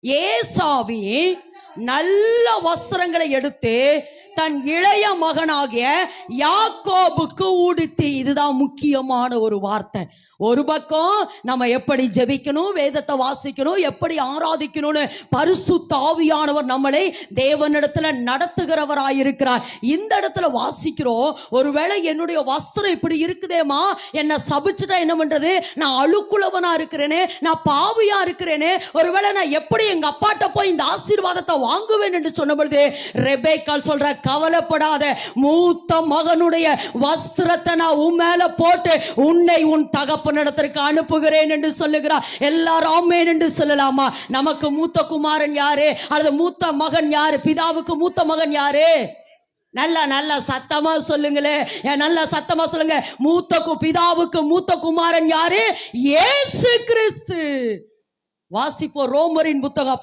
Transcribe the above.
ஏசாவி நல்ல வஸ்திரங்களை எடுத்து தன் இளைய மகனாகிய யாக்கோபுக்கு உடுத்தி. இதுதான் முக்கியமான ஒரு வார்த்தை. ஒரு பக்கம் நம்ம எப்படி ஜெபிக்கணும், வேதத்தை வாசிக்கணும், எப்படி ஆராதிக்கணும்னு பரிசுத்த ஆவியானவர் நம்மளை தேவனிடத்துல நடத்துகிறவராயிருக்கிறார். இந்த இடத்துல வாசிக்கிறோம், ஒருவேளை என்னுடைய வஸ்திரம் இப்படி இருக்குதேமா, என்னை சபிச்சுட்டா என்ன பண்றது, நான் அழுக்குள்ளவனா இருக்கிறேனே, நான் பாவியா இருக்கிறேனே, ஒருவேளை நான் எப்படி எங்க அப்பாட்ட போய் இந்த ஆசீர்வாதத்தை வாங்குவேன் என்று சொன்ன பொழுது ரெபேக்காள் சொல்ற, கவலைப்படாத, மூத்த மகனுடைய வஸ்திரத்தை நான் உன் மேல போட்டு உன்னை உன் தகப்பனிடத்திற்கு அனுப்புகிறேன் என்று சொல்லுகிறார். எல்லாரும் ஆமென் என்று சொல்லலாமா? நமக்கு மூத்த குமாரன் யாரு அல்லது மூத்த மகன் யாரு? பிதாவுக்கு மூத்த மகன் யாரு? நல்ல சத்தமா சொல்லுங்களே, நல்ல சத்தமா சொல்லுங்க. பிதாவுக்கு மூத்த குமாரன் யாரு? இயேசு கிறிஸ்து. வாசிப்போம் ரோமரின் புத்தகம்